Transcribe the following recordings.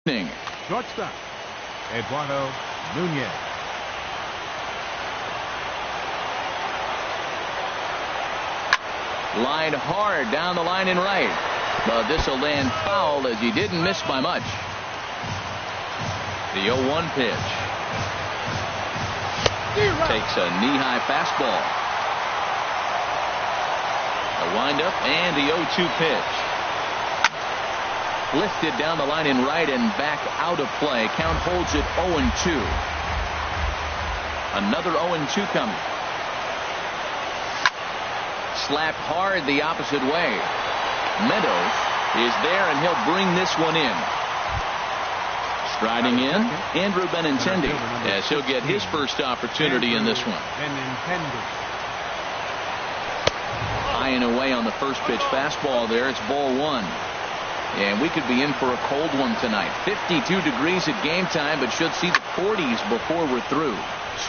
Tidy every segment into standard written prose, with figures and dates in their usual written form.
Shortstop, Eduardo Nunez. Line hard down the line and right. But this will land foul as he didn't miss by much. The 0-1 pitch. Takes a knee-high fastball. A windup and the 0-2 pitch. Lifted down the line in right and back out of play. Count holds it 0-2. Another 0-2 coming. Slapped hard the opposite way. Meadows is there and he'll bring this one in. Striding in, Andrew Benintendi, as he'll get his first opportunity in this one. High and away on the first pitch fastball there. It's ball one. And we could be in for a cold one tonight. 52 degrees at game time, but should see the 40s before we're through.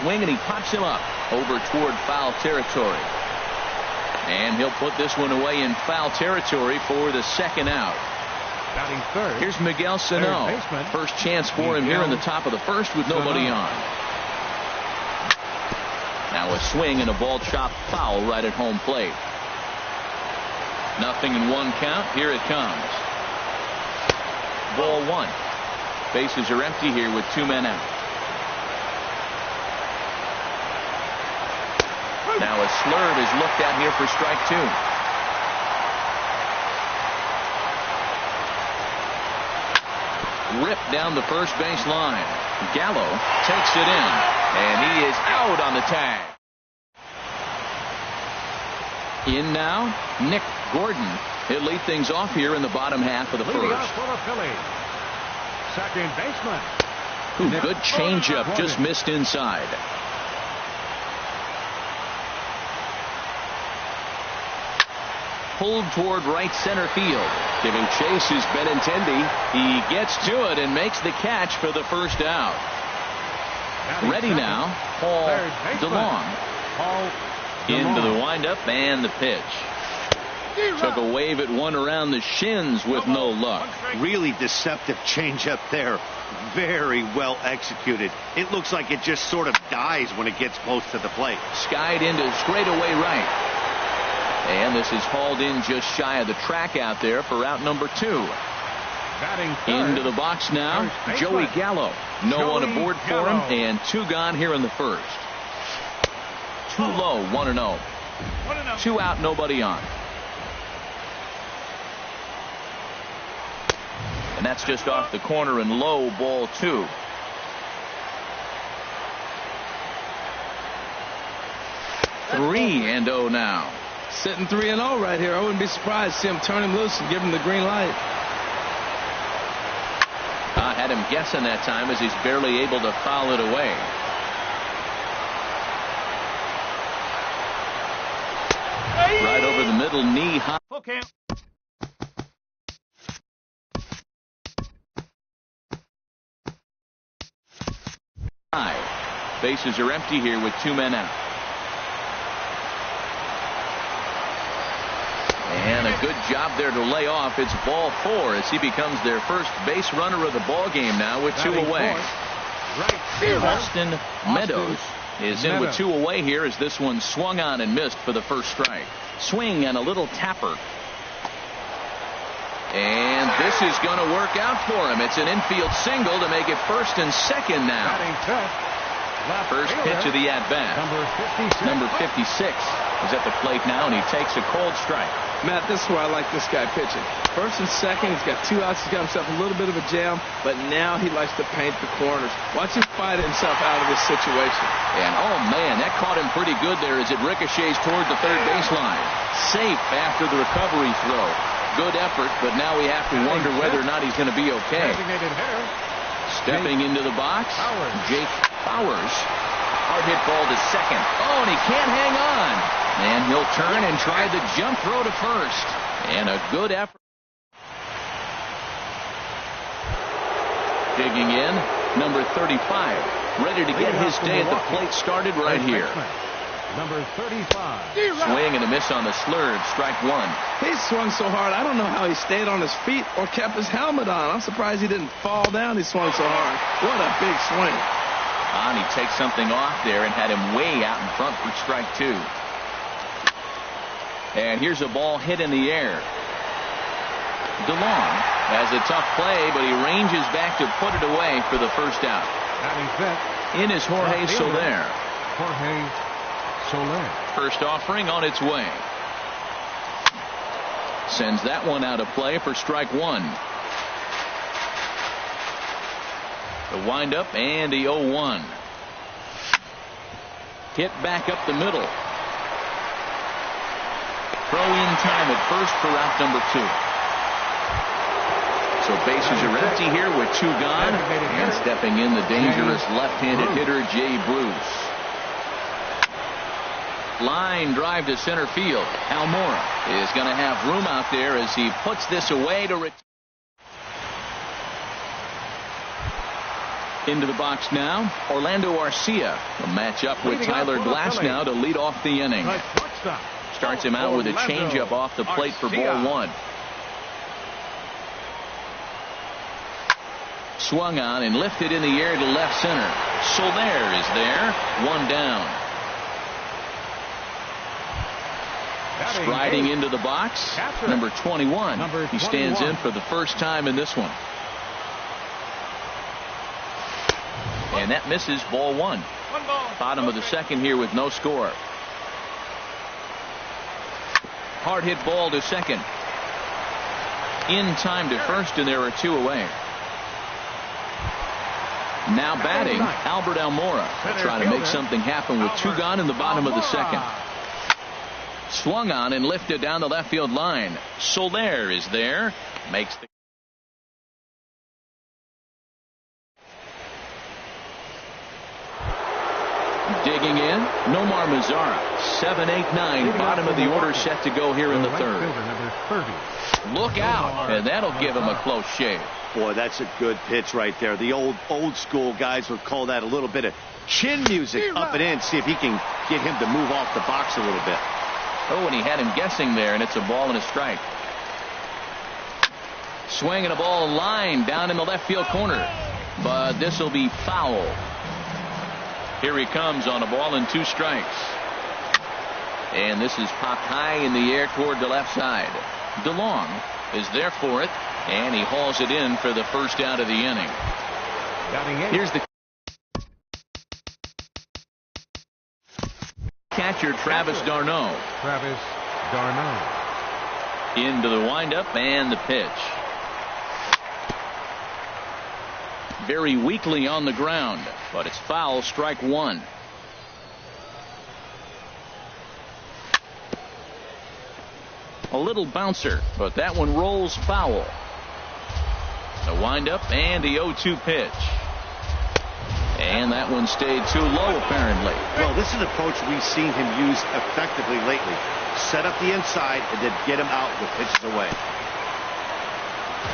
Swing and he pops him up over toward foul territory. And he'll put this one away in foul territory for the second out. Third, here's Miguel Sano. First chance for him here in the top of the first with nobody on. Now a swing and a ball chopped foul right at home plate. Nothing in one count. Here it comes. Ball one. Bases are empty here with 2 men out. Now a slurve is looked at here for strike 2. Ripped down the first base line. Gallo takes it in, and he is out on the tag. In now, Nick Gordon. He'll lead things off here in the bottom half of the first. For the Phillies, second baseman. Good changeup, just missed inside. Pulled toward right center field. Giving chase is Benintendi. He gets to it and makes the catch for the first out. Ready now, Paul DeLong. Into the windup and the pitch. Took a wave at one around the shins with no luck. Really deceptive changeup there. Very well executed. It looks like it just sort of dies when it gets close to the plate. Skied into straightaway right. And this is hauled in just shy of the track out there for out number 2. Into the box now, Joey Gallo. No one aboard for him, and 2 gone here in the first. Too low, 1-0. 2 out, nobody on. And that's just off the corner and low, ball 2. Three and 0 now. Sitting 3-0 right here. I wouldn't be surprised to see him turn him loose and give him the green light. I had him guessing that time as he's barely able to foul it away. Right over the middle, knee high. Okay. Bases are empty here with 2 men out. And a good job there to lay off. It's ball 4 as he becomes their first base runner of the ball game now with 2 away. Austin Meadows is in with 2 away here as this one swung on and missed for the first strike. Swing and a little tapper. And this is going to work out for him. It's an infield single to make it first and second now. First pitch of the at-bat. Number 56 is at the plate now, and he takes a cold strike. Matt, this is where I like this guy pitching. First and second, he's got 2 outs. He's got himself a little bit of a jam, but now he likes to paint the corners. Watch him fight himself out of this situation. And, oh, man, that caught him pretty good there as it ricochets toward the third baseline. Safe after the recovery throw. Good effort, but now we have to wonder whether or not he's going to be okay. Stepping into the box, Jake Bowers. Hard hit ball to second. Oh, and he can't hang on. And he'll turn and try the jump throw to first. And a good effort. Digging in, number 35. Ready to get his day at the plate started right here. number 35. Swing and a miss on the slurve. Strike one. He swung so hard, I don't know how he stayed on his feet or kept his helmet on. I'm surprised he didn't fall down. He swung so hard. What a big swing. He takes something off there and had him way out in front for strike two. And here's a ball hit in the air. DeLong has a tough play, but he ranges back to put it away for the first out. Batting fifth. In is Jorge Soler. Jorge Soler. First offering on its way. Sends that one out of play for strike one. The windup and the 0-1. Hit back up the middle. Throw in time at first for out number two. So bases are empty here with two gone. And stepping in the dangerous left-handed hitter Jay Bruce. Line drive to center field. Almora is going to have room out there as he puts this away to into the box now. Orlando Arcia will match up with Tyler Glasnow to lead off the inning. Starts him out with a changeup off the plate for ball one. Swung on and lifted in the air to left center. Soler is there. One down. Striding into the box, number 21. He stands in for the first time in this one. And that misses, ball one. Bottom of the second here with no score. Hard hit ball to second. In time to first, and there are two away. Now batting, Albert Almora. They'll try to make something happen with two gone in the bottom of the second. Swung on and lifted down the left field line. Soler is there. Makes the digging in. Nomar Mazara. 7, 8, 9. Bottom of the order set to go here in the third. Look out, and that'll give him a close shave. Boy, that's a good pitch right there. The old school guys would call that a little bit of chin music up and in. See if he can get him to move off the box a little bit. Oh, and he had him guessing there, and it's a ball and a strike. Swing and a ball line down in the left field corner. But this will be foul. Here he comes on a ball and two strikes. And this is popped high in the air toward the left side. DeLong is there for it, and he hauls it in for the first out of the inning. Here's the catcher, Travis d'Arnaud. Into the windup and the pitch. Very weakly on the ground, but it's foul, strike one. A little bouncer, but that one rolls foul. The windup and the 0-2 pitch. And that one stayed too low, apparently. Well, this is an approach we've seen him use effectively lately. Set up the inside and then get him out with pitches away.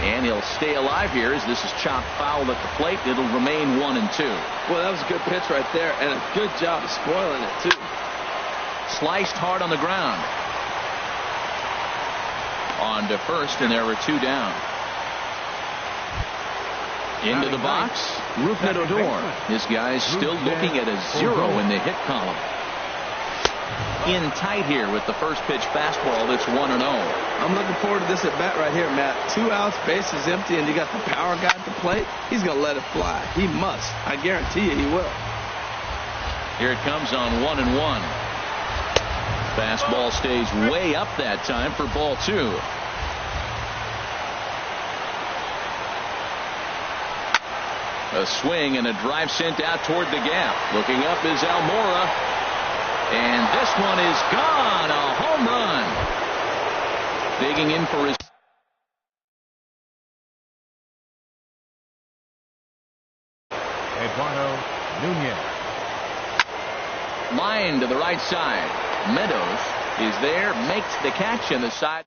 And he'll stay alive here as this is chopped foul at the plate. It'll remain 1 and 2. Well, that was a good pitch right there, and a good job of spoiling it, too. Sliced hard on the ground. On to first, and there were two down. Into the box, Rougned Odor. This guy's still looking at a 0 in the hit column. In tight here with the first pitch fastball. That's 1-0. I'm looking forward to this at bat right here, Matt. 2 outs, bases empty, and you got the power guy at the plate. He's going to let it fly. He must. I guarantee you he will. Here it comes on 1-1. Fastball stays way up that time for ball 2. A swing and a drive sent out toward the gap. Looking up is Almora. And this one is gone. A home run. Digging in for his Eduardo Nunez. line to the right side. Meadows is there, makes the catch, and the side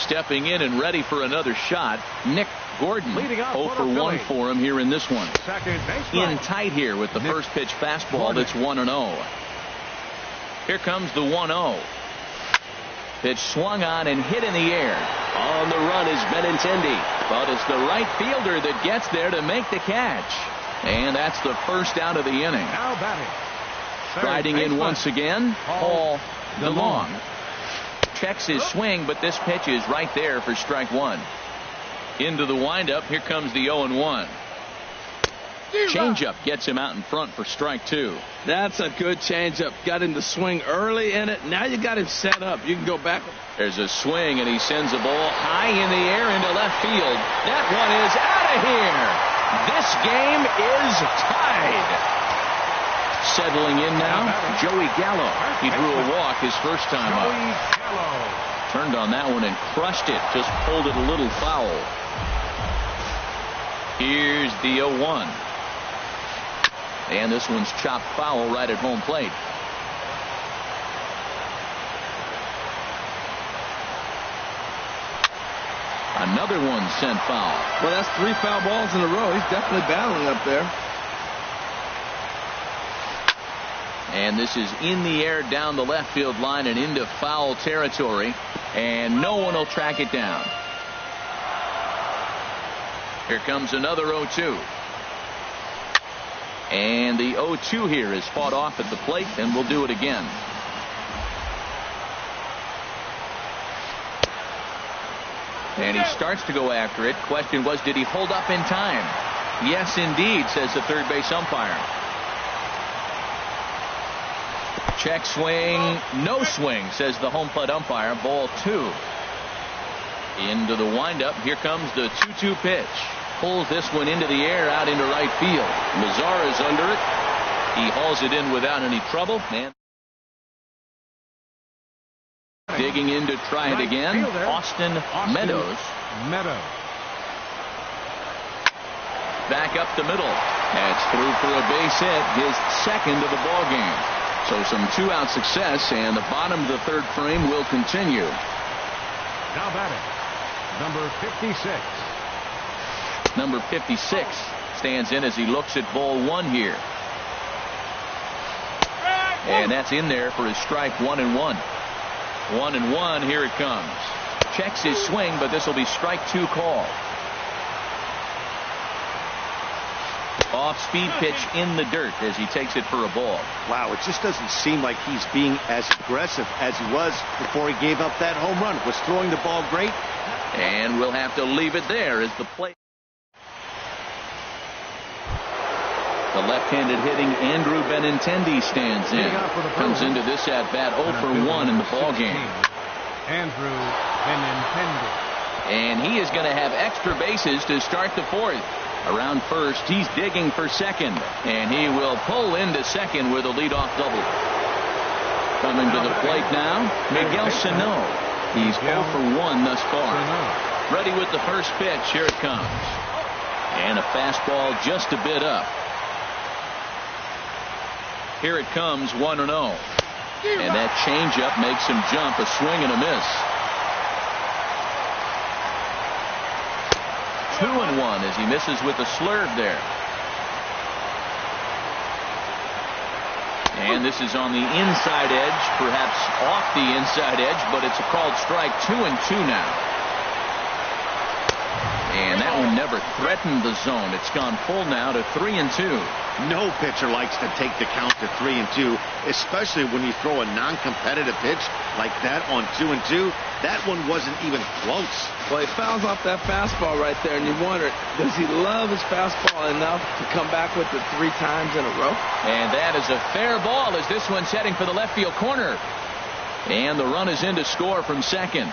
Stepping in and ready for another shot, Nick Gordon. Leading off 0 for 1 for him here in this one. Second baseline. In tight here with the Nick first pitch fastball. Gordon. That's 1-0. Here comes the 1-0. Pitch swung on and hit in the air. On the run is Benintendi, but it's the right fielder that gets there to make the catch. And that's the first out of the inning. Now batting. Striding in once again, Paul DeLong. Checks his swing, but this pitch is right there for strike one. Into the windup, here comes the 0-1. Changeup gets him out in front for strike two. That's a good changeup. Got him to swing early in it. Now you got him set up. You can go back. There's a swing, and he sends a ball high in the air into left field. That one is out of here. This game is tied. Settling in now, Joey Gallo. He drew a walk his first time up. Turned on that one and crushed it. Just pulled it a little foul. Here's the 0-1. And this one's chopped foul right at home plate. Another one sent foul. Well, that's 3 foul balls in a row. He's definitely battling up there. And this is in the air down the left field line and into foul territory. And no one will track it down. Here comes another 0-2. And the 0-2 here is fought off at the plate, and we'll do it again. And he starts to go after it. Question was, did he hold up in time? Yes, indeed, says the third base umpire. Check swing, no swing, says the home plate umpire. Ball 2. Into the windup. Here comes the 2-2 pitch. Pulls this one into the air out into right field. Mazar is under it. He hauls it in without any trouble. And digging in to try it again, Austin Meadows. Back up the middle. That's through for a base hit, his second of the ball game. So some 2-out success, and the bottom of the third frame will continue. Now batting, number 56. Number 56 stands in as he looks at ball 1 here. And that's in there for his strike 1-1. 1-1, here it comes. Checks his swing, but this will be strike 2 call. Off-speed pitch in the dirt as he takes it for a ball. Wow, it just doesn't seem like he's being as aggressive as he was before he gave up that home run. Was throwing the ball great. And we'll have to leave it there as the play. The left-handed hitting Andrew Benintendi stands in. Comes into this at-bat 0 for 1 in the ball game. Andrew Benintendi. And he is going to have extra bases to start the fourth. Around first, he's digging for second. And he will pull into second with a leadoff double. Coming to the plate now, Miguel Sano. He's 0 for 1 thus far. Ready with the first pitch. Here it comes. And a fastball just a bit up. Here it comes, 1-0. And that changeup makes him jump, a swing and a miss. 2-1 as he misses with a slurve there. And this is on the inside edge, perhaps off the inside edge, but it's a called strike. 2-2 now. And that one never threatened the zone. It's gone full now to 3-2. No pitcher likes to take the count to 3-2, especially when you throw a non-competitive pitch like that on 2-2. That one wasn't even close. Well, he fouls off that fastball right there, and you wonder, does he love his fastball enough to come back with it 3 times in a row? And that is a fair ball as this one's heading for the left field corner. And the run is in to score from second.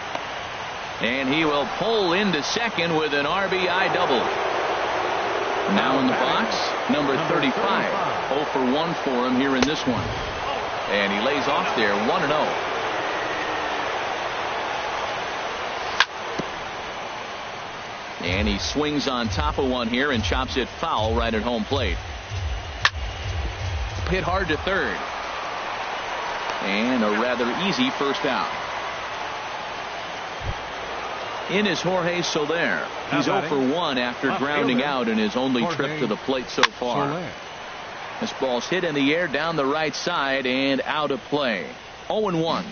And he will pull into second with an RBI double. Now in the box, number 35. 0 for 1 for him here in this one. And he lays off there, 1-0. And he swings on top of one here and chops it foul right at home plate. Hit hard to third. And a rather easy first out. in is Jorge Soler. He's 0 for 1 after grounding out in his only trip to the plate so far. This ball's hit in the air down the right side and out of play. 0-1.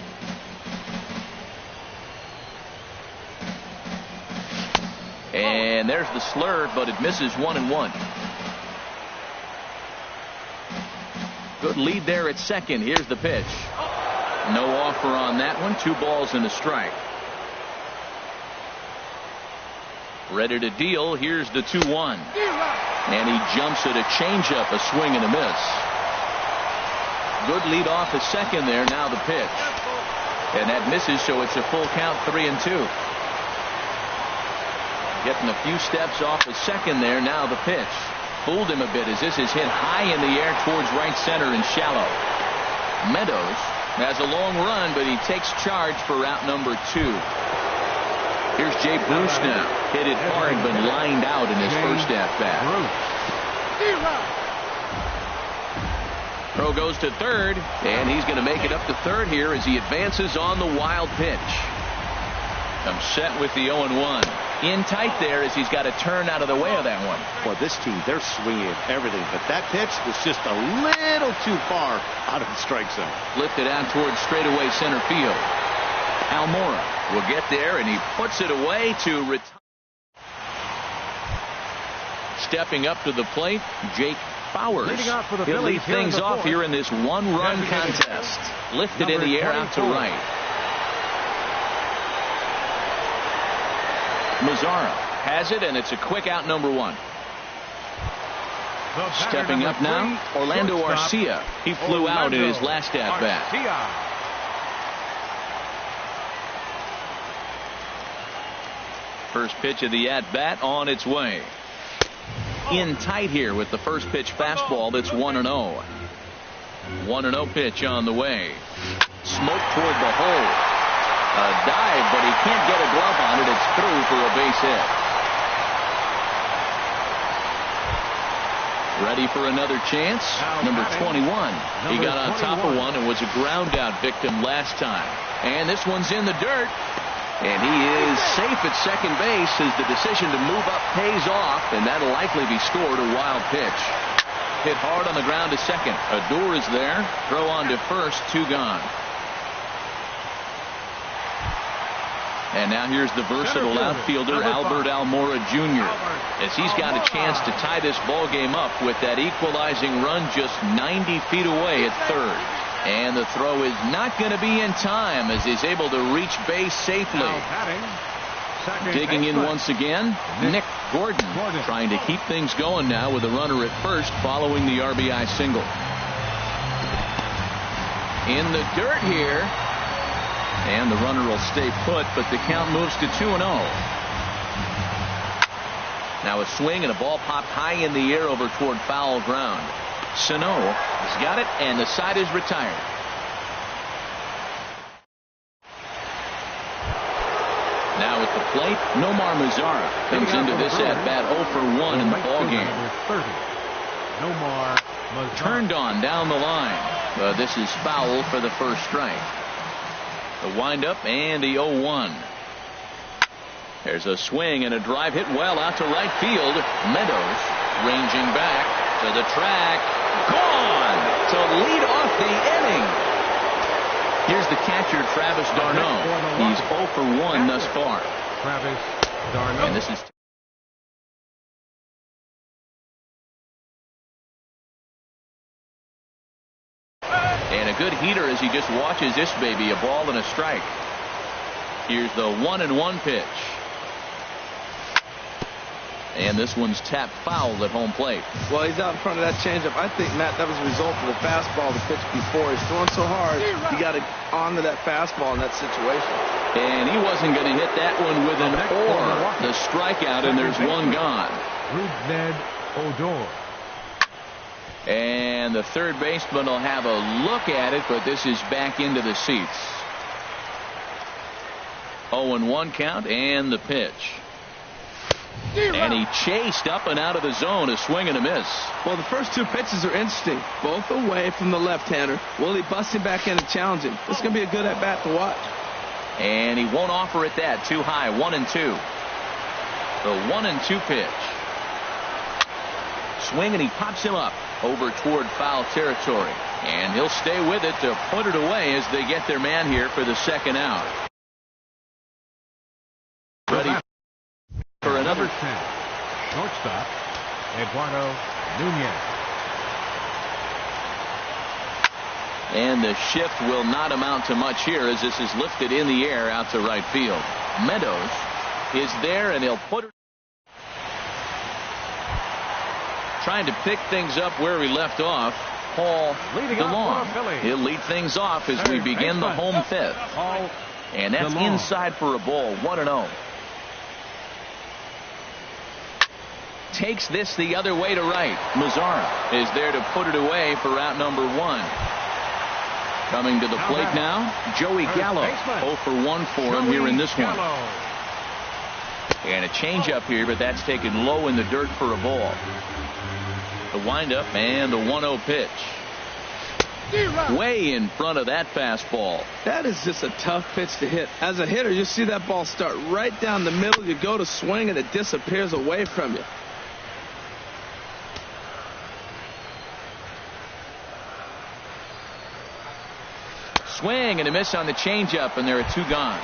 And there's the slurve, but it misses 1-1. Good lead there at second. Here's the pitch. No offer on that one. 2 balls and a strike. Ready to deal. Here's the 2-1. And he jumps at a changeup, a swing and a miss. Good lead off at second there. Now the pitch. And that misses, so it's a full count, 3-2. Getting a few steps off at second there. Now the pitch. Fooled him a bit as this is hit high in the air towards right center and shallow. Meadows has a long run, but he takes charge for out number 2. Here's Jay Bruce now. Hit it hard, but lined out in his first at-bat. Throw goes to third, and he's going to make it up to third here as he advances on the wild pitch. Comes set with the 0-1. In tight there as he's got to turn out of the way of that one. Well, this team, they're swinging everything, but that pitch was just a little too far out of the strike zone. Lifted out towards straightaway center field. Almora will get there, and he puts it away to retire. Stepping up to the plate, Jake Bowers. He'll lead things off here in this one-run contest. Lifted in the air out to right. Mazzara has it, and it's a quick out, number 1. Stepping up now, Orlando Arcia. He flew out in his last at-bat. First pitch of the at-bat on its way. In tight here with the first pitch fastball. That's 1-0. 1-0 pitch on the way. Smoke toward the hole. A dive, but he can't get a glove on it. It's through for a base hit. Ready for another chance. Number 21. He got on top of one and was a ground out victim last time. And this one's in the dirt. And he is safe at second base as the decision to move up pays off, and that'll likely be scored. A wild pitch. Hit hard on the ground to second. Odor is there. Throw on to first. 2 gone. And now here's the versatile outfielder, Albert Almora Jr., as he's got a chance to tie this ball game up with that equalizing run just 90 feet away at third. And the throw is not going to be in time as he's able to reach base safely. Digging in once again, Nick Gordon trying to keep things going now with a runner at first following the RBI single. In the dirt here. And the runner will stay put, but the count moves to 2-0. Now a swing and a ball popped high in the air over toward foul ground. Sano has got it, and the side is retired. Now at the plate, Nomar Mazzara comes into this at-bat 0 for 1 in the ballgame. Turned on down the line. This is foul for the first strike. The windup and the 0-1. There's a swing and a drive hit well out to right field. Meadows ranging back to the track. Gone to lead off the inning. Here's the catcher, Travis d'Arnaud. He's 0 for 1 thus far. Travis d'Arnaud. And this is and a good heater as he just watches this baby, a ball and a strike. Here's the 1-1 pitch. And this one's tapped foul at home plate. Well, he's out in front of that changeup. I think, Matt, that was a result of the fastball the pitch before. He's throwing so hard, he got to honor that fastball in that situation. And he wasn't going to hit that one with an or. The strikeout, and there's one gone. Ned Odor. And the third baseman will have a look at it, but this is back into the seats. 0-1 count and the pitch. And he chased up and out of the zone, a swing and a miss. Well, the first 2 pitches are interesting, both away from the left-hander. Will he bust him back in and challenge him? This is going to be a good at-bat to watch. And he won't offer it that. Too high. 1-2. The 1-2 pitch. Swing, and he pops him up over toward foul territory. And he'll stay with it to put it away as they get their man here for the second out. Ready for another. Number 10, shortstop, Eduardo Nunez. And the shift will not amount to much here as this is lifted in the air out to right field. Meadows is there, and he'll put it. Trying to pick things up where we left off. Paul DeLong. He'll lead things off as we begin the home fifth. And that's inside for a ball. 1-0. Takes this the other way to right. Mazzara is there to put it away for out number 1. Coming to the plate now, Joey Gallo. 0 for 1 for him here in this one. And a changeup here, but that's taken low in the dirt for a ball. The windup and the 1-0 pitch. Way in front of that fastball. That is just a tough pitch to hit. As a hitter, you see that ball start right down the middle. You go to swing, and it disappears away from you. Swing and a miss on the changeup, and there are 2 gone.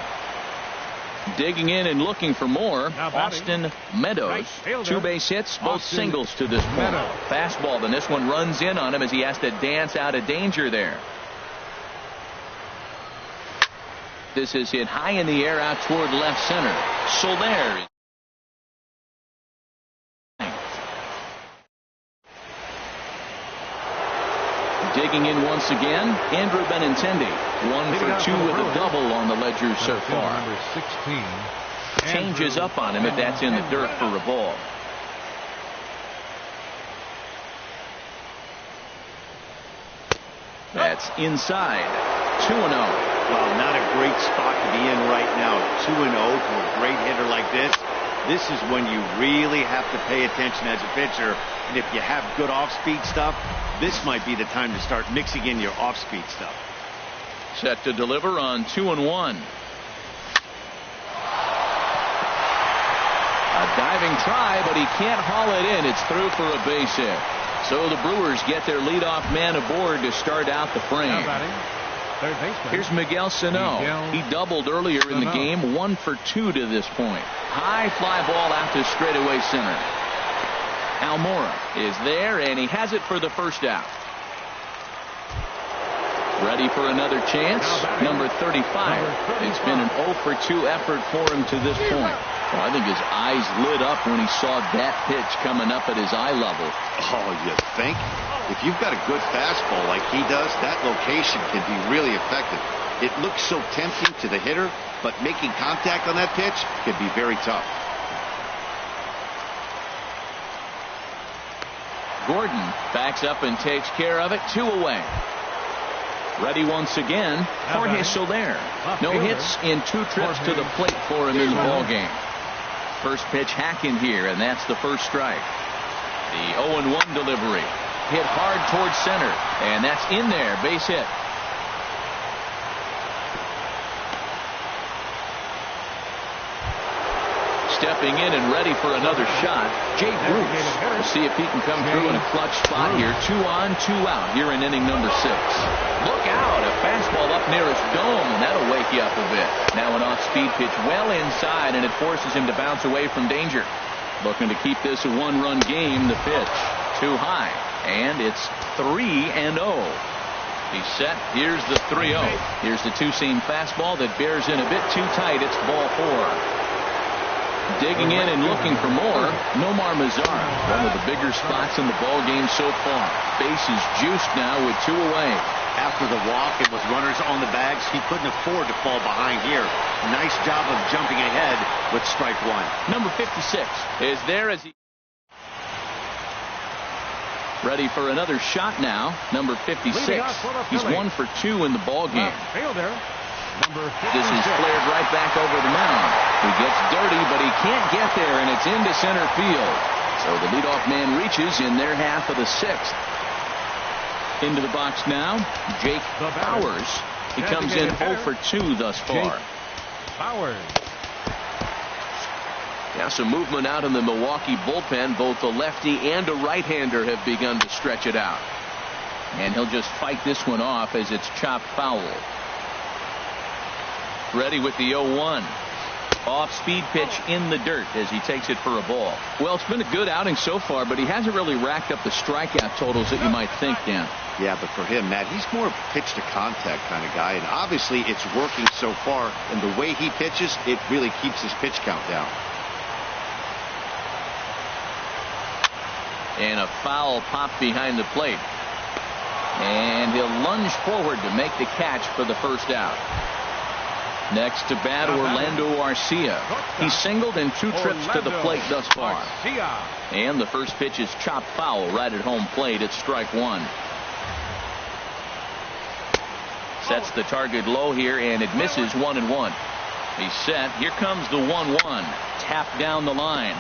Digging in and looking for more, Austin Meadows. 2 base hits, both singles to this point. Fastball, and this one runs in on him as he has to dance out of danger there. This is hit high in the air out toward left center. Soler. Digging in once again, Andrew Benintendi. 1 for 2 with a double on the ledger so far. Number 16. Changes up on him if that's in the dirt for a ball. That's inside. 2-0. Well, not a great spot to be in right now. 2-0 to a great hitter like this. This is when you really have to pay attention as a pitcher. And if you have good off-speed stuff, this might be the time to start mixing in your off-speed stuff. Set to deliver on 2-1. A diving try, but he can't haul it in. It's through for a base hit. So the Brewers get their leadoff man aboard to start out the frame. Here's Miguel Sano. He doubled earlier in the game. 1 for 2 to this point. High fly ball out to straightaway center. Almora is there, and he has it for the first out. Ready for another chance. Number 35. It's been an 0 for 2 effort for him to this point. Well, I think his eyes lit up when he saw that pitch coming up at his eye level. Oh, you think? If you've got a good fastball like he does, that location can be really effective. It looks so tempting to the hitter, but making contact on that pitch can be very tough. Gordon backs up and takes care of it. 2 away. Ready once again, Jorge Soler. No hits in 2 trips to the plate for him in the ball game. First pitch hacking here, and that's the first strike. The 0-1 delivery. Hit hard towards center, and that's in there. Base hit. Stepping in and ready for another shot, Jay Bruce. We'll see if he can come through in a clutch spot here. 2 on, 2 out here in inning number 6. Look out, a fastball up near his dome, and that'll wake you up a bit. Now an off-speed pitch well inside, and it forces him to bounce away from danger. Looking to keep this a 1-run game. The pitch too high, and it's 3-0. He's set. Here's the 3-0. Here's the two-seam fastball that bears in a bit too tight. It's ball 4. Digging in and looking for more, Nomar Mazzara. One of the bigger spots in the ball game so far. Bases juiced now with 2 away. After the walk and with runners on the bags, he couldn't afford to fall behind here. Nice job of jumping ahead with strike 1. Number 56 is there as he ready for another shot now. Number 56. He's 1 for 2 in the ball game. This is flared right back over the mound. He gets dirty, but he can't get there, and it's into center field. So the leadoff man reaches in their half of the 6th. Into the box now, Jake Bowers. He comes in 0 for 2 thus far. Powers. Yeah, some movement out in the Milwaukee bullpen. Both a lefty and a right-hander have begun to stretch it out. And he'll just fight this one off as it's chopped foul. Ready with the 0-1. Off-speed pitch in the dirt as he takes it for a ball. Well, it's been a good outing so far, but he hasn't really racked up the strikeout totals that you might think, Dan. Yeah, but for him, Matt, he's more of a pitch-to-contact kind of guy, and obviously it's working so far, and the way he pitches, it really keeps his pitch count down. And a foul pop behind the plate. And he'll lunge forward to make the catch for the first out. Next to bat, Orlando Arcia. He singled in 2 trips to the plate thus far. And the first pitch is chopped foul right at home plate. It's strike 1. Sets the target low here, and it misses 1-1. He's set. Here comes the 1-1. Tapped down the line.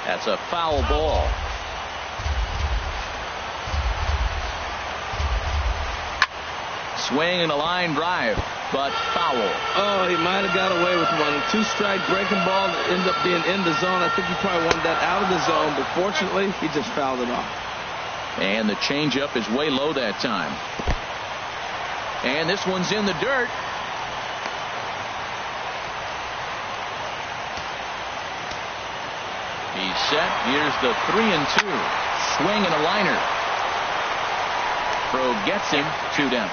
That's a foul ball. Swing and a line drive, but foul. Oh, he might have got away with one. 2-strike breaking ball that ended up being in the zone. I think he probably wanted that out of the zone, but fortunately, he just fouled it off. And the changeup is way low that time. And this one's in the dirt. He's set. Here's the 3-2. Swing and a liner. Pro gets him. 2 down.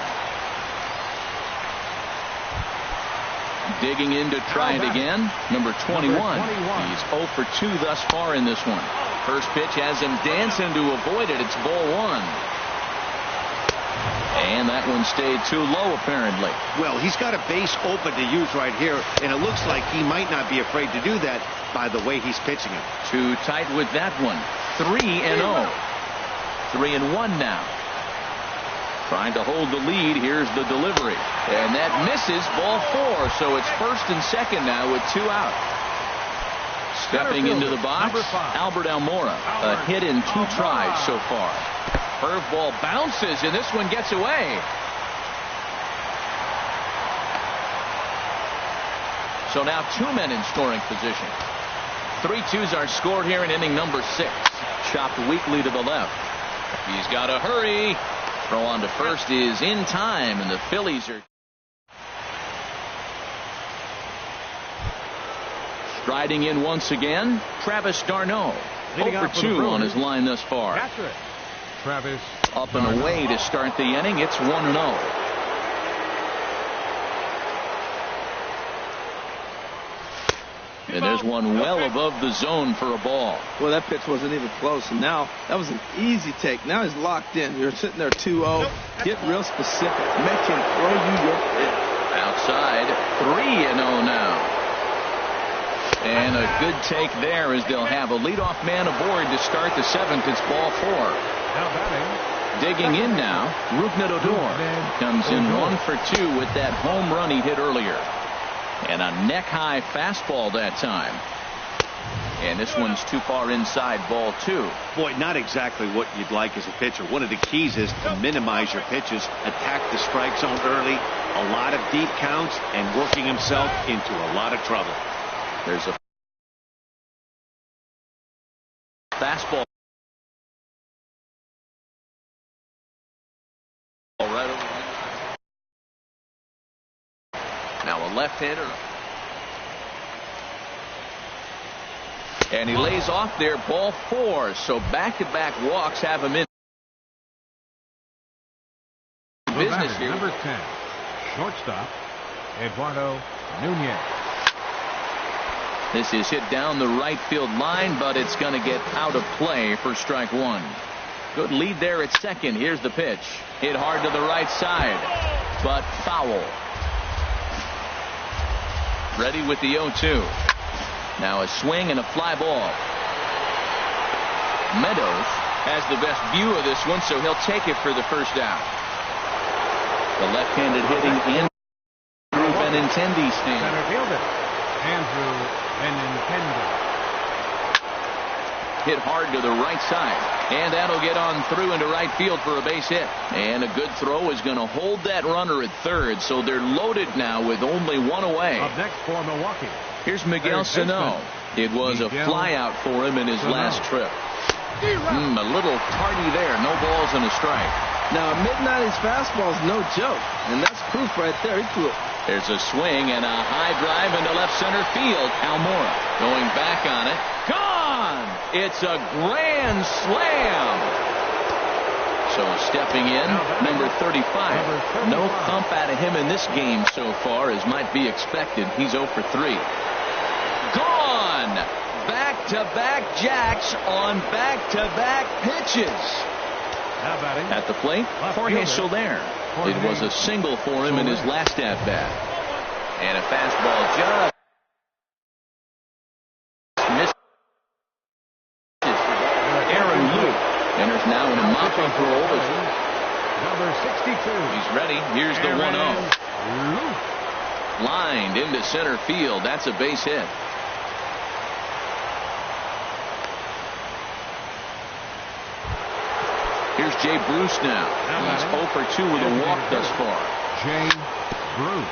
Digging in to try it again. Number 21. He's 0 for 2 thus far in this one. First pitch has him dancing to avoid it. It's ball 1. And that one stayed too low, apparently. Well, he's got a base open to use right here, and it looks like he might not be afraid to do that by the way he's pitching it. Too tight with that one. 3-0. 3-1 now. Trying to hold the lead. Here's the delivery. And that misses, ball 4. So it's first and second now with 2 out. Stepping into the box, Albert Almora. A hit in 2 tries so far. Curveball bounces, and this one gets away. So now 2 men in scoring position. 3-2s are scored here in inning number 6. Chopped weakly to the left. He's got to hurry. Throw on to first is in time, and the Phillies are striding in once again. Travis d'Arnaud. 0 for 2 on his line thus far. Travis up and away to start the inning. It's 1-0. And there's one well above the zone for a ball. Well, that pitch wasn't even close, and now that was an easy take. Now he's locked in. You're sitting there 2-0. Get real specific. Make him throw you your pitch. Outside, 3-0 now. And a good take there as they'll have a leadoff man aboard to start the 7th. It's ball 4. now batting. Digging in now, Rougned Odor comes in 1 for 2 with that home run he hit earlier. And a neck-high fastball that time. And this one's too far inside, ball 2. Boy, not exactly what you'd like as a pitcher. One of the keys is to minimize your pitches, attack the strike zone early, a lot of deep counts, and working himself into a lot of trouble. There's a fastball right over the now a left-hander. And he lays off there, ball 4. So back-to-back walks have him in business here. Number 10, shortstop, Eduardo Nunez. This is hit down the right field line, but it's going to get out of play for strike 1. Good lead there at second. Here's the pitch. Hit hard to the right side, but foul. Ready with the 0-2. Now a swing and a fly ball. Meadows has the best view of this one, so he'll take it for the first out. The left-handed hitting Andrew Benintendi stands. Center fielder, Andrew Benintendi. hit hard to the right side. And that'll get on through into right field for a base hit. And a good throw is going to hold that runner at third. So they're loaded now with only one away. Up next for Milwaukee. Here's Miguel Sano. It was a flyout for him in his last trip. A little tardy there. No balls and a strike. Now, a mid-90s fastball is no joke, and that's proof right there. He threw it. There's a swing and a high drive into left center field. Almora going back on it. Gone! It's a grand slam. So stepping in, number 35. No thump out of him in this game so far, as might be expected. He's 0 for 3. Gone! Back-to-back jacks on back-to-back pitches. At the plate, Jorge Soler. It was a single for him in his last at-bat. And a fastball just missed. Aaron Luke enters now in a mopping throw. Number 62. He's ready. Here's the 1-0. Lined into center field. That's a base hit. Here's Jay Bruce now. He's 0 for 2 with a walk thus far. Jay Bruce.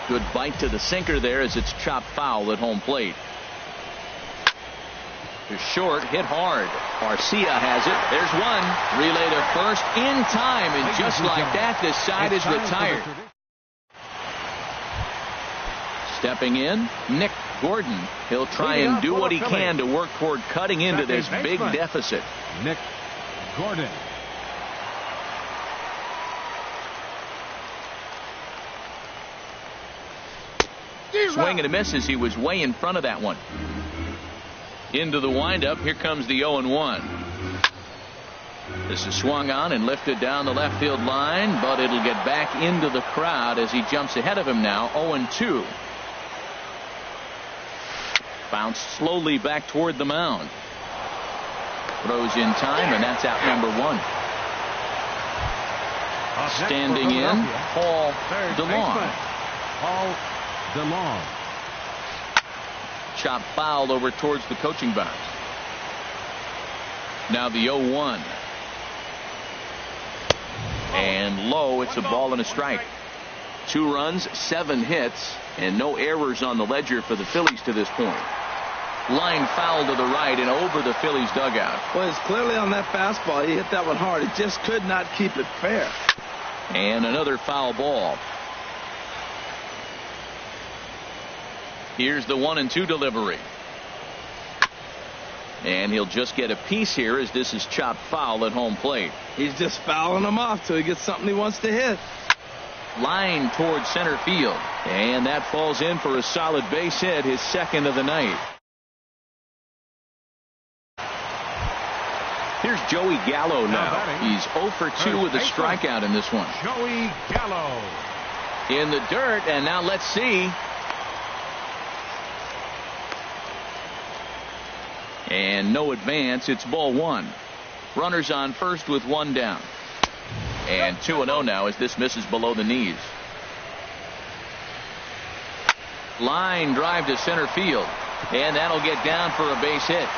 Good bite to the sinker there as it's chopped foul at home plate. To short, hit hard. Garcia has it. There's one. Relay to first in time, and just like that, this side is retired. Stepping in, Nick Gordon. He'll try and do what he can to work toward cutting into this big deficit. Nick Gordon. Swing and a miss as he was way in front of that one. Into the windup. Here comes the 0-1. This is swung on and lifted down the left field line, but it'll get back into the crowd as he jumps ahead of him now. 0-2. Bounced slowly back toward the mound. Throws in time, and that's out number 1. Standing in, Paul DeLong. Paul DeLong. Chop foul over towards the coaching box. Now the 0-1. And low, it's a ball and a strike. 2 runs, 7 hits, and no errors on the ledger for the Phillies to this point. Line foul to the right and over the Phillies dugout. Well, it's clearly on that fastball. He hit that one hard. He just could not keep it fair. And another foul ball. Here's the 1-2 delivery. And he'll just get a piece here as this is chopped foul at home plate. He's just fouling him off till he gets something he wants to hit. Line towards center field. And that falls in for a solid base hit, his second of the night. Here's Joey Gallo now. He's 0 for 2 with a strikeout in this one. Joey Gallo. In the dirt, and now let's see. And no advance. It's ball 1. Runners on first with 1 down. And 2-0 now as this misses below the knees. Line drive to center field. And that'll get down for a base hit.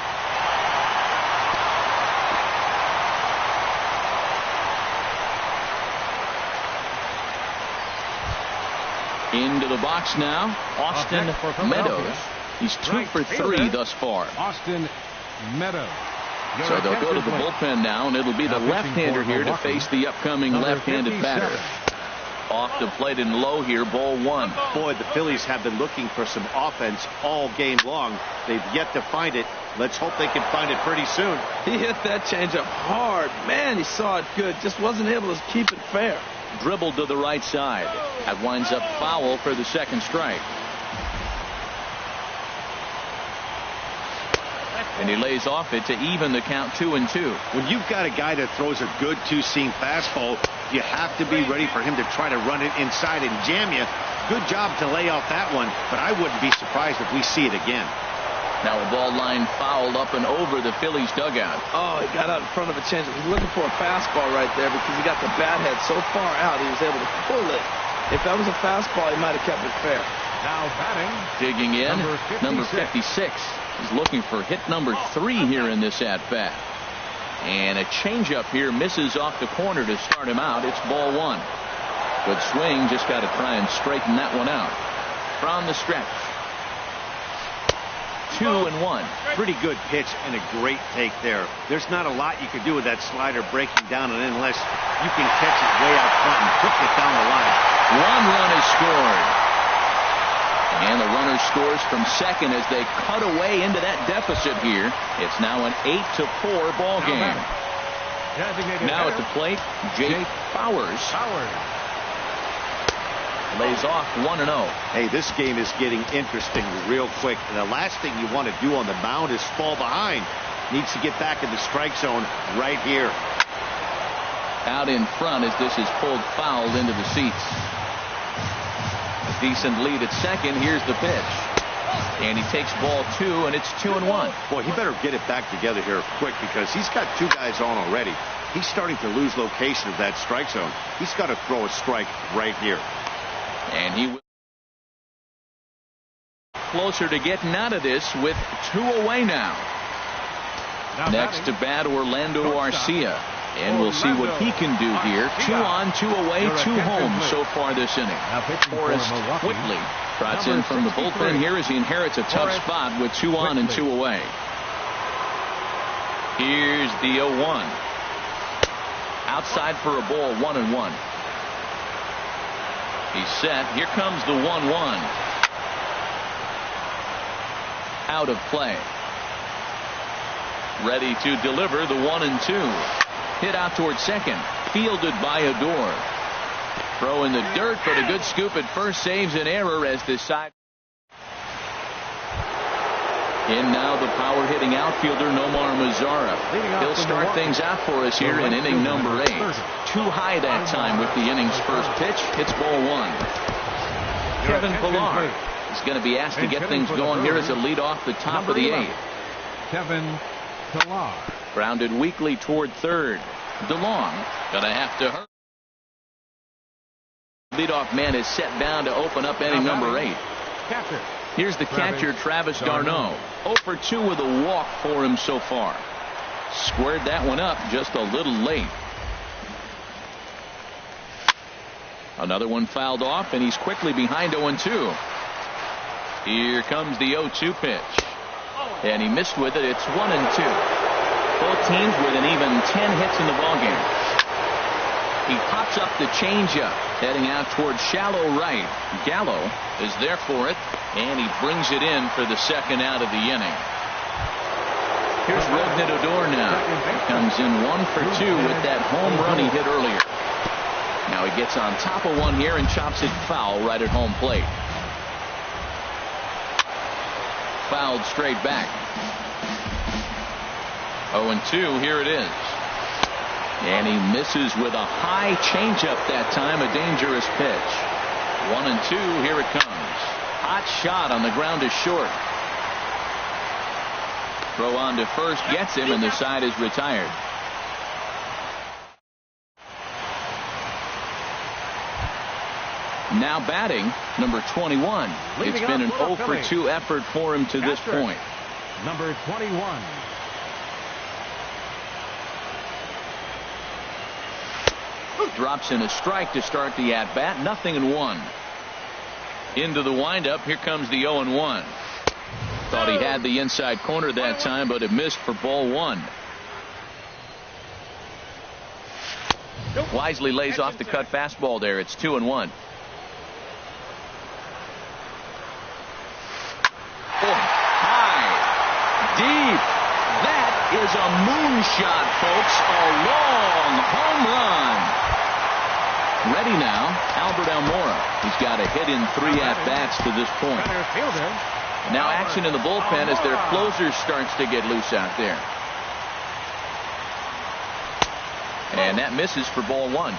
Into the box now, Austin Meadows. He's 2 for 3 thus far. Austin Meadows. So they'll go to the bullpen now, and it'll be the left-hander here to face the upcoming left-handed batter. Off the plate and low here, ball 1. Boy, the Phillies have been looking for some offense all game long. They've yet to find it. Let's hope they can find it pretty soon. He hit that changeup hard. Man, he saw it good. Just wasn't able to keep it fair. Dribbled to the right side. That winds up foul for the second strike. And he lays off it to even the count 2-2. When you've got a guy that throws a good two-seam fastball, you have to be ready for him to try to run it inside and jam you. Good job to lay off that one, but I wouldn't be surprised if we see it again. Now a ball line fouled up and over the Phillies dugout. Oh, he got out in front of a changeup. He's looking for a fastball right there because he got the bat head so far out he was able to pull it. If that was a fastball, he might have kept it fair. Now batting. Digging in, number 56. He's looking for hit number 3 here in this at-bat. And a changeup here misses off the corner to start him out. It's ball 1. Good swing. Just got to try and straighten that one out. From the stretch. 2-1. Pretty good pitch and a great take there. There's not a lot you can do with that slider breaking down and unless you can catch it way out front and hook it down the line. 1 run is scored. And the runner scores from second as they cut away into that deficit here. It's now an 8-4 ball game. Now at the plate, Jake Bowers. Lays off 1-0. Hey, this game is getting interesting real quick. And the last thing you want to do on the mound is fall behind. Needs to get back in the strike zone right here. Out in front as this is pulled foul into the seats. A decent lead at second. Here's the pitch. And he takes ball 2, and it's 2-1. Boy, he better get it back together here quick because he's got 2 guys on already. He's starting to lose location of that strike zone. He's got to throw a strike right here. And he will closer to getting out of this with 2 away now. Next to bat, Orlando Arcia. And we'll see what he can do here. 2 on, 2 away, 2 home so far this inning. Forrest Whitley trots in from the bullpen here as he inherits a tough spot with 2 on and 2 away. Here's the 0-1. Outside for a ball, 1-1. He's set. Here comes the 1-1. Out of play. Ready to deliver the 1-2. Hit out towards second. Fielded by Adore. Throw in the dirt, but a good scoop at first saves an error as this side. In now the power hitting outfielder Nomar Mazara. He'll start things out for us here in inning number 8. Too high that time with the inning's first pitch. It's ball 1. Kevin Pillar is going to be asked to get things going here as a lead off the top of the 8th. Kevin Pillar. Grounded weakly toward third. DeLong gonna have to hurt. Leadoff man is set down to open up inning number 8. Here's the catcher, Travis d'Arnaud. 0 for 2 with a walk for him so far. Squared that one up just a little late. Another one fouled off, and he's quickly behind 0-2. Here comes the 0-2 pitch. And he missed with it. It's 1-2. Both teams with an even 10 hits in the ballgame. He pops up the changeup, heading out towards shallow right. Gallo is there for it, and he brings it in for the second out of the inning. Here's Rougned Odor now. He comes in 1 for 2 with that home run he hit earlier. Now he gets on top of one here and chops it foul right at home plate. Fouled straight back. 0-2, here it is. And he misses with a high changeup that time, a dangerous pitch. 1-2, here it comes. Hot shot on the ground is short. Throw on to first, gets him, and the side is retired. Now batting, number 21. It's been an 0 for 2 effort for him to this point. Number 21. Drops in a strike to start the at-bat. 0-1. Into the windup. Here comes the 0-1. Thought he had the inside corner that time, but it missed for ball 1. Wisely lays off the cut fastball there. It's 2-1. Oh, high, deep. That is a moonshot, folks. A long home run. Ready now, Albert Almora. He's got a hit in 3 at-bats to this point. Now action in the bullpen as their closer starts to get loose out there. And that misses for ball 1.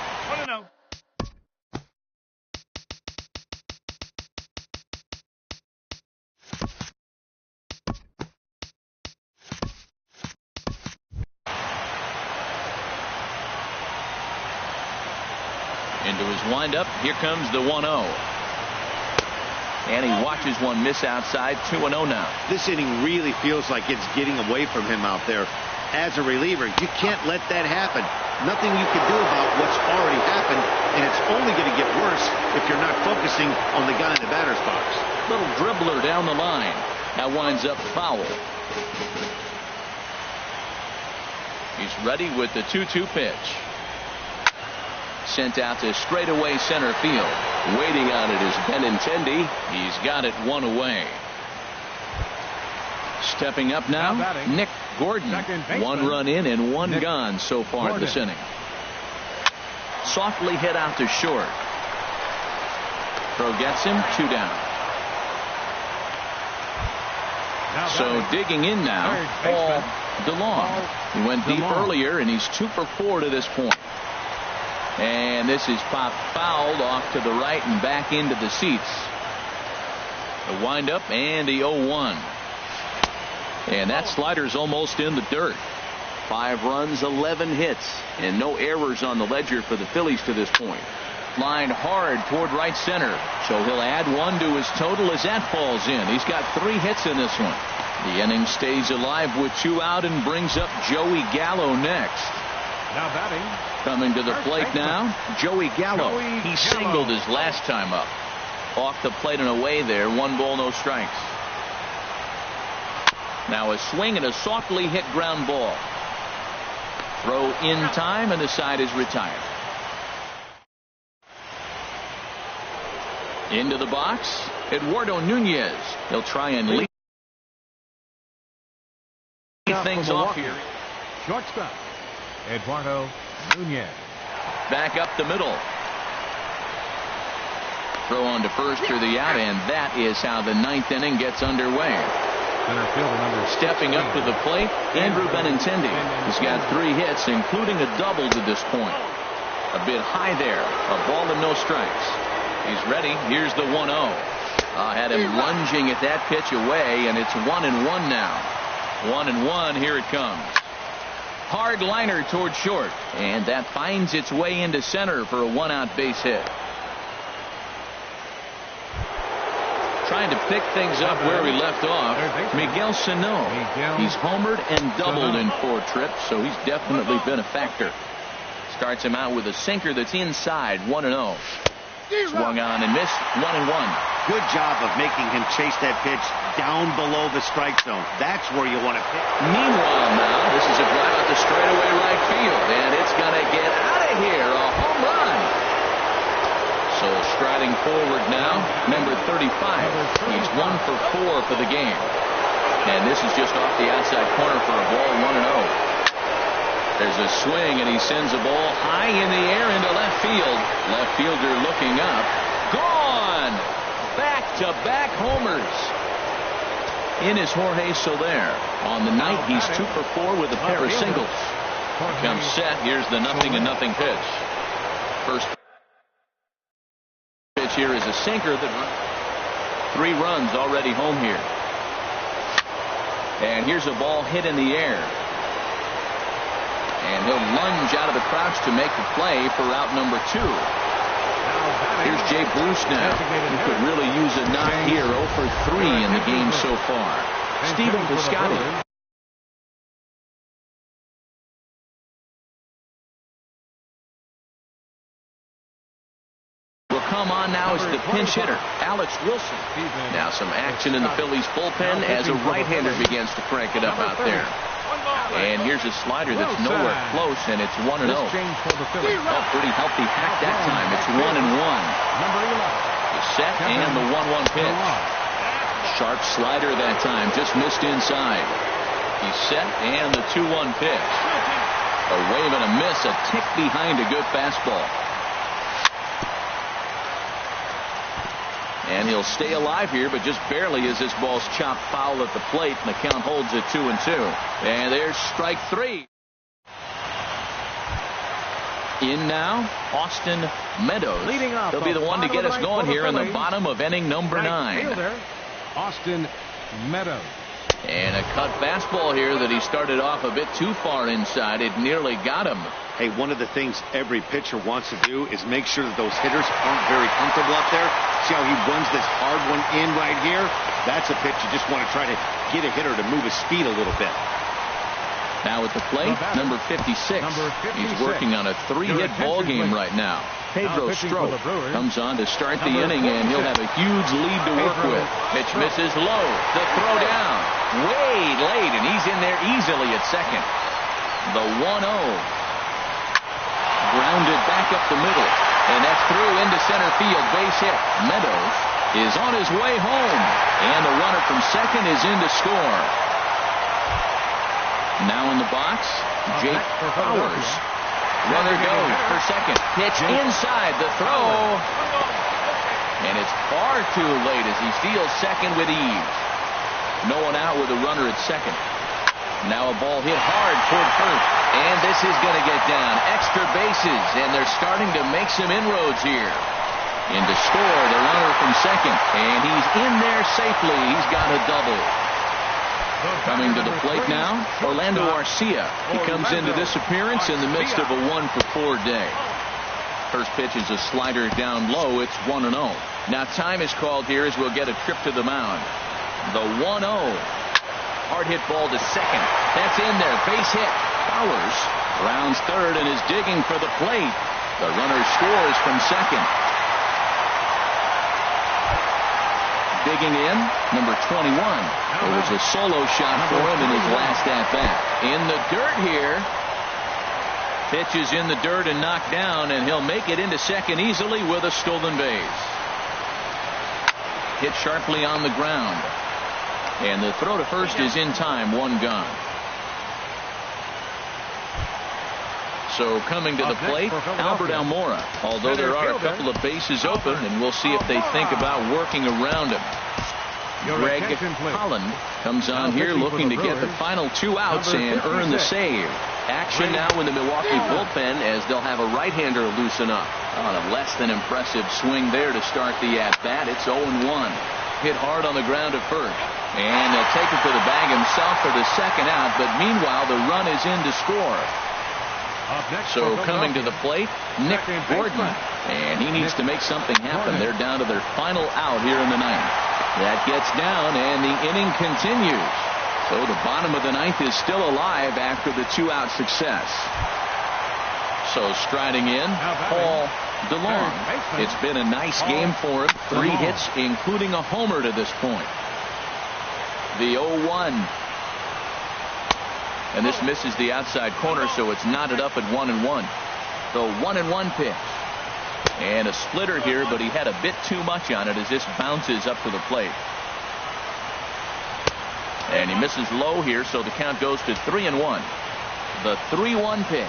Into his windup. Here comes the 1-0. And he watches one miss outside. 2-0 now. This inning really feels like it's getting away from him out there. As a reliever, you can't let that happen. Nothing you can do about what's already happened, and it's only going to get worse if you're not focusing on the guy in the batter's box. Little dribbler down the line. That winds up foul. He's ready with the 2-2 pitch. Sent out to straightaway center field. Waiting on it is Benintendi. He's got it one away. Stepping up now, Nick Gordon. One run in and one gone so far this inning. Softly hit out to short. Throw gets him, 2 down. So digging in now, Paul DeLong. He went deep earlier, and he's 2 for 4 to this point. And this is popped fouled off to the right and back into the seats. The windup and the 0-1. And that slider's almost in the dirt. 5 runs, 11 hits, and no errors on the ledger for the Phillies to this point. Lined hard toward right center, so he'll add 1 to his total as that falls in. He's got 3 hits in this one. The inning stays alive with 2 out and brings up Joey Gallo next. Now batting. Coming to the plate now, Joey Gallo. He singled his last time up. Off the plate and away there, 1 ball, no strikes. Now a swing and a softly hit ground ball. Throw in time, and the side is retired. Into the box, Eduardo Nunez. He'll try and lead things off here. Shortstop, Eduardo Nunez. Back up the middle. Throw on to first for the out, and that is how the 9th inning gets underway. Center fielder number Stepping up to the plate, Andrew Benintendi. He's got 3 hits, including a double to this point. A bit high there. A ball and no strikes. He's ready. Here's the 1-0. Had him lunging at that pitch away, and it's 1-1 now. 1-1. Here it comes. Hard liner toward short, and that finds its way into center for a 1-out base hit. Trying to pick things up where we left off, Miguel Sano. He's homered and doubled in 4 trips, so he's definitely been a factor. Starts him out with a sinker that's inside. 1-0. Swung on and missed. 1-1. Good job of making him chase that pitch down below the strike zone. That's where you want to pick. Meanwhile now, this is a drive out to straightaway right field, and it's going to get out of here. A home run. So striding forward now, number 35. He's 1 for 4 for the game. And this is just off the outside corner for a ball. 1-0. There's a swing, and he sends a ball high in the air into left field. Left fielder looking up. Gone! Back-to-back homers. In is Jorge Soler. On the night, he's 2 for 4 with a pair of singles. Comes set. Here's the 0-0 pitch. First pitch here is a sinker that 3 runs already home here. And here's a ball hit in the air. And he'll lunge out of the crouch to make the play for route number 2. Here's Jay Bruce now, who could really use a knock here. 0 for 3 in the game so far. Stephen Piscotty. Will come on now as the pinch hitter, Alex Wilson. Now some action in the Phillies bullpen as a right-hander begins to crank it up out there. And here's a slider that's nowhere close, and it's 1-0. Pretty healthy hack that time. It's 1-1. The set and the 1-1 pitch. Sharp slider that time, just missed inside. He's set and the 2-1 pitch. A wave and a miss, a tick behind a good fastball. And he'll stay alive here, but just barely as this ball's chopped foul at the plate, and the count holds at 2-2. And there's strike 3. In now, Austin Meadows. He'll be the one to get us going here in the bottom of inning number 9. Austin Meadows. And a cut fastball here that he started off a bit too far inside. It nearly got him. Hey, one of the things every pitcher wants to do is make sure that those hitters aren't very comfortable up there. See how he runs this hard one in right here? That's a pitch you just want to try to get a hitter to move his speed a little bit. Now at the plate, number 56. He's working on a 3-hit ball game right now. Pedro Strop comes on to start the inning, and he'll have a huge lead to work with. Pitch misses low. The throw down. Way late, and he's in there easily at second. The 1-0. Grounded back up the middle, and that's through into center field. Base hit. Meadows is on his way home, and the runner from second is in to score. Now in the box, Jake Bauers. Runner goes for second. Pitch inside the throw. And it's far too late as he steals second with ease. No one out with a runner at second. Now a ball hit hard toward first. And this is going to get down. Extra bases. And they're starting to make some inroads here. In to score the runner from second. And he's in there safely. He's got a double. Coming to the plate now, Orlando Arcia. He comes into this appearance in the midst of a 1-for-4 day. First pitch is a slider down low. It's 1-0. Now time is called here as we'll get a trip to the mound. The 1-0. Hard hit ball to second. That's in there. Base hit. Bauers rounds third and is digging for the plate. The runner scores from second. Digging in, number 21. It was a solo shot for him in his last at-bat. In the dirt here. Pitch is in the dirt and knocked down, and he'll make it into second easily with a stolen base. Hit sharply on the ground. And the throw to first is in time, one gone. So coming to the plate, Albert Almora. Although there are a couple of bases open, and we'll see if they think about working around him. Greg Holland comes on here looking to get the final 2 outs and earn the save. Action now in the Milwaukee bullpen as they'll have a right-hander loosen up. On a less than impressive swing there to start the at-bat. It's 0-1. Hit hard on the ground at first. And taken to the bag himself for the second out, but meanwhile the run is in to score. So coming to the plate, Nick Gordon. And he needs to make something happen. They're down to their final out here in the ninth. That gets down, and the inning continues. So the bottom of the ninth is still alive after the 2-out success. So striding in, Paul DeLong. It's been a nice game for him. 3 hits, including a homer to this point. The 0-1. And this misses the outside corner, so it's knotted up at 1-1. The 1-1 pitch. And a splitter here, but he had a bit too much on it as this bounces up to the plate. And he misses low here, so the count goes to 3-1. The 3-1 pitch.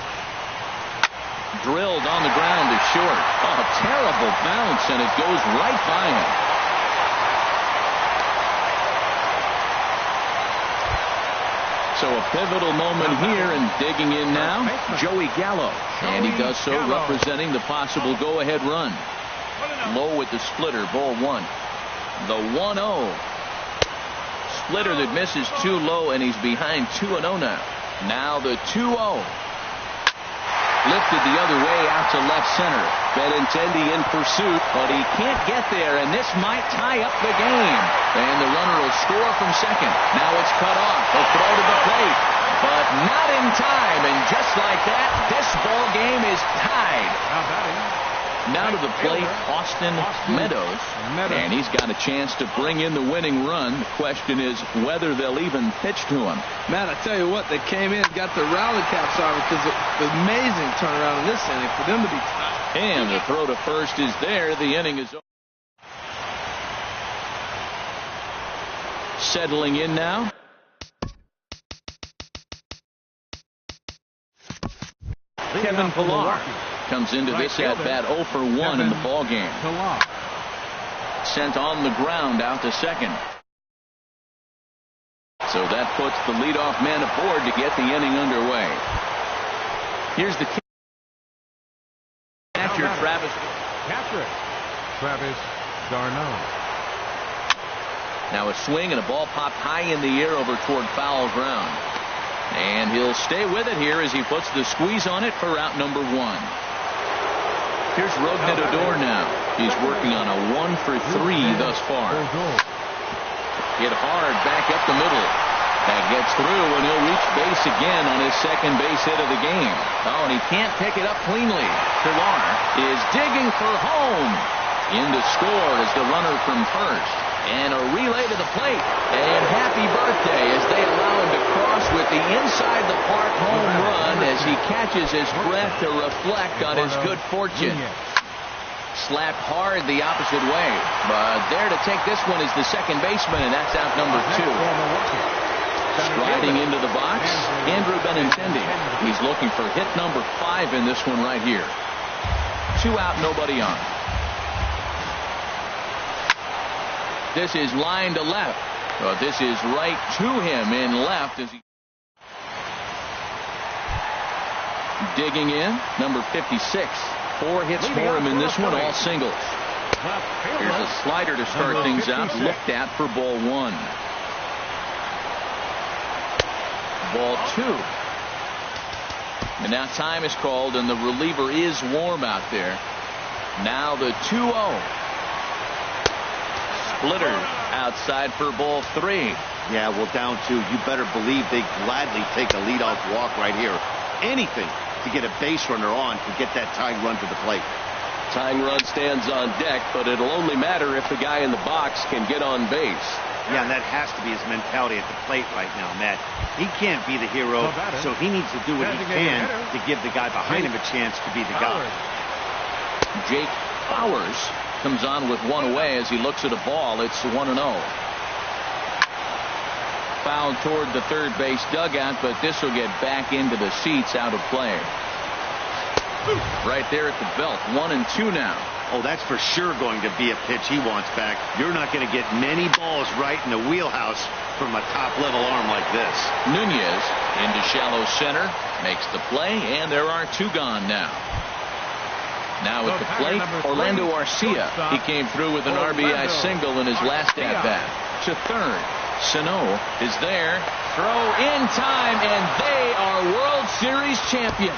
Drilled on the ground is short. Oh, terrible bounce, and it goes right by him. So a pivotal moment here, and digging in now, Joey Gallo. And he does so representing the possible go-ahead run. Low with the splitter, ball 1. The 1-0. Splitter that misses too low, and he's behind 2-0 now. Now the 2-0. Lifted the other way out to left center. Benintendi in pursuit, but he can't get there, and this might tie up the game. And the runner will score from second. Now it's cut off. A throw to the plate, but not in time. And just like that, this ball game is tied. Now to the plate, Austin Meadows. And he's got a chance to bring in the winning run. The question is whether they'll even pitch to him. Matt, I tell you what, they came in, got the rally caps on because it was amazing turnaround in this inning for them to be tied. And the throw to first is there. The inning is over. Settling in now. Kevin Pillar comes into this at-bat 0 for 1 in the ball game. Sent on the ground out to second. So that puts the leadoff man aboard to get the inning underway. Here's the catcher, Travis. Travis d'Arnaud. Now a swing and a ball popped high in the air over toward foul ground. And he'll stay with it here as he puts the squeeze on it for out number 1. Here's Odor now. He's working on a 1-for-3 thus far. Hit hard back up the middle. That gets through, and he'll reach base again on his second base hit of the game. Oh, and he can't pick it up cleanly. Pilar is digging for home. In to score is the runner from first. And a relay to the plate. And happy birthday as they allow him to cross with the inside the park home run as he catches his breath to reflect on his good fortune. Slapped hard the opposite way. But there to take this one is the second baseman, and that's out number 2. Striding into the box, Andrew Benintendi. He's looking for hit number 5 in this one right here. 2 out, nobody on. This is line to left. But this is right to him in left as he digging in. Number 56. 4 hits for him in this one, all singles. Here's a slider to start things out. Looked at for ball 1. Ball 2. And now time is called, and the reliever is warm out there. Now the 2-0. Splitter outside for ball 3. Yeah, well, down 2. You better believe they gladly take a leadoff walk right here. Anything to get a base runner on to get that tying run to the plate. Tying run stands on deck, but it'll only matter if the guy in the box can get on base. Yeah, and that has to be his mentality at the plate right now, Matt. He can't be the hero, so he needs to do what he can to give the guy behind him a chance to be the guy. Jake Bowers comes on with 1 away as he looks at a ball. It's 1-0. Foul toward the third base dugout, but this will get back into the seats, out of play. Right there at the belt. 1-2 now. Oh, that's for sure going to be a pitch he wants back. You're not going to get many balls right in the wheelhouse from a top-level arm like this. Nunez into shallow center, makes the play, and there are 2 gone now. Now at the plate, Orlando Arcia. He came through with an RBI single in his last at-bat. To third, Sano is there. Throw in time, and they are World Series champions.